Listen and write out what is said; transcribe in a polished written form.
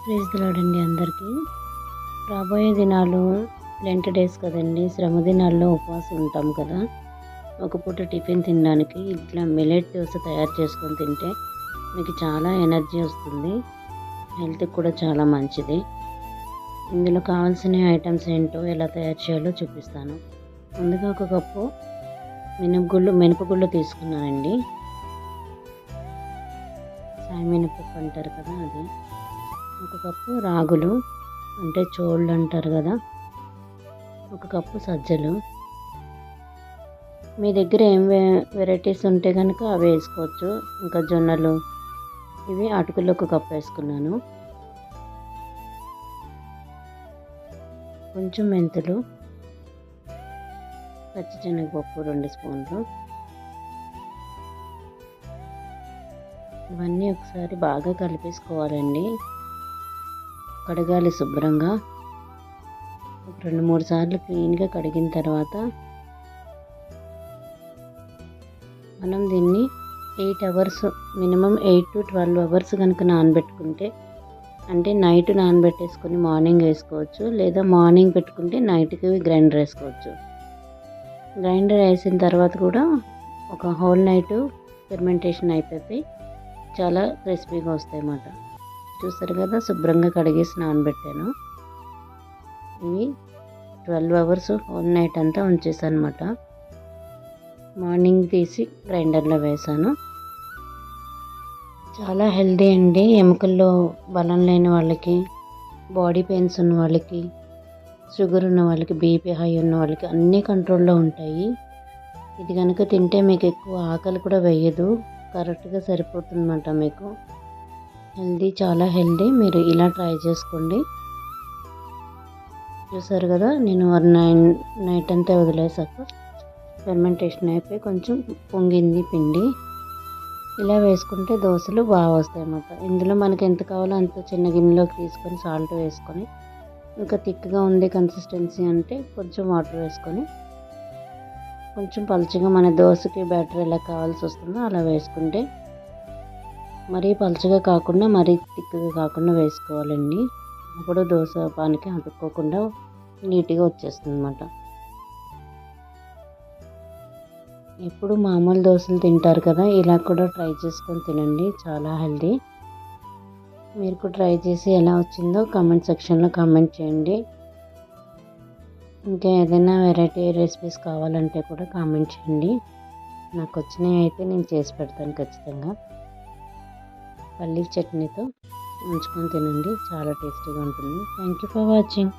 Praise the lord అండి అందరికీ. రాబోయే దినాలు లెంట్ డేస్ కదండి, శ్రమ దినాల్లో ఉపవాసం ఉంటాం కదా. ఒక పూట టిఫిన్ తినడానికి ఇట్లా మిల్లెట్ దోశ తయారు చేసుకొని తింటే మీకు చాలా ఎనర్జీ వస్తుంది, హెల్త్కి కూడా చాలా మంచిది. ఇందులో కావాల్సిన ఐటమ్స్ ఏంటో ఎలా తయారు చేయాలో చూపిస్తాను. ముందుగా ఒక కప్పు మినపగుళ్ళు తీసుకున్నానండి. సాయి మినపప్పు అంటారు కదా అది. ఒక కప్పు రాగులు అంటే చోళ్ళు అంటారు కదా. ఒక కప్పు సజ్జలు. మీ దగ్గర ఏం వెరైటీస్ ఉంటే కనుక అవి వేసుకోవచ్చు. ఇంకా జొన్నలు, ఇవి అటుకులు ఒక కప్పు వేసుకున్నాను. కొంచెం మెంతులు, పచ్చిశనగపప్పు 2 స్పూన్లు. ఇవన్నీ ఒకసారి బాగా కలిపేసుకోవాలండి. కడగాలి శుభ్రంగా. ఒక 2-3 సార్లు క్లీన్గా కడిగిన తర్వాత మనం దీన్ని 8 అవర్స్, మినిమం 8 to 12 అవర్స్ కనుక నానబెట్టుకుంటే, అంటే నైట్ నానబెట్టేసుకొని మార్నింగ్ వేసుకోవచ్చు, లేదా మార్నింగ్ పెట్టుకుంటే నైట్కి గ్రైండర్ వేసుకోవచ్చు. గ్రైండర్ వేసిన తర్వాత కూడా ఒక హోల్ నైట్ ఫెర్మెంటేషన్ అయిపోయి చాలా క్రిస్పీగా వస్తాయి అన్నమాట. చూస్తారు కదా, శుభ్రంగా కడిగేసి నానబెట్టాను. ఇవి 12 అవర్స్ హోల్ నైట్ అంతా ఉంచేసాను అనమాట. మార్నింగ్ తీసి గ్రైండర్లో వేసాను. చాలా హెల్దీ అండి. ఎముకల్లో బలం లేని వాళ్ళకి, బాడీ పెయిన్స్ ఉన్న వాళ్ళకి, షుగర్ ఉన్న వాళ్ళకి, బీపీ హై ఉన్న వాళ్ళకి అన్నీ కంట్రోల్లో ఉంటాయి. ఇది కనుక తింటే మీకు ఎక్కువ ఆకలి కూడా వేయదు, కరెక్ట్గా సరిపోతుందన్నమాట. మీకు హెల్దీ, చాలా హెల్దీ. మీరు ఇలా ట్రై చేసుకోండి. చూసారు కదా, నేను నైట్ అంతా వదిలేసాక ఫెర్మెంటేషన్ అయిపోయి కొంచెం పొంగింది పిండి. ఇలా వేసుకుంటే దోశలు బాగా వస్తాయి అన్నమాట. ఇందులో మనకి ఎంత కావాలో అంత చిన్న గిన్నెలోకి తీసుకొని సాల్ట్ వేసుకొని, ఇంకా థిక్గా ఉంది కన్సిస్టెన్సీ అంటే కొంచెం వాటర్ వేసుకొని, కొంచెం పలుచగా మన దోశకి బ్యాటర్ ఎలా కావాల్సి వస్తుందో అలా వేసుకుంటే, మరీ పలుచగా కాకుండా మరీ థిక్గా కాకుండా వేసుకోవాలండి. అప్పుడు దోశ పానికి అతుక్కోకుండా నీట్గా వచ్చేస్తుంది అన్నమాట. ఎప్పుడు మామూలు దోశలు తింటారు కదా, ఇలా కూడా ట్రై చేసుకొని తినండి, చాలా హెల్దీ. మీరు కూడా ట్రై చేసి ఎలా వచ్చిందో కామెంట్ సెక్షన్లో కామెంట్ చేయండి. ఇంకా ఏదైనా వెరైటీ రెసిపీస్ కావాలంటే కూడా కామెంట్ చేయండి. నాకు వచ్చినవి అయితే నేను చేసి పెడతాను ఖచ్చితంగా. పల్లీ చట్నీతో ఉంచుకొని తినండి, చాలా టేస్టీగా ఉంటుంది. Thank you for watching.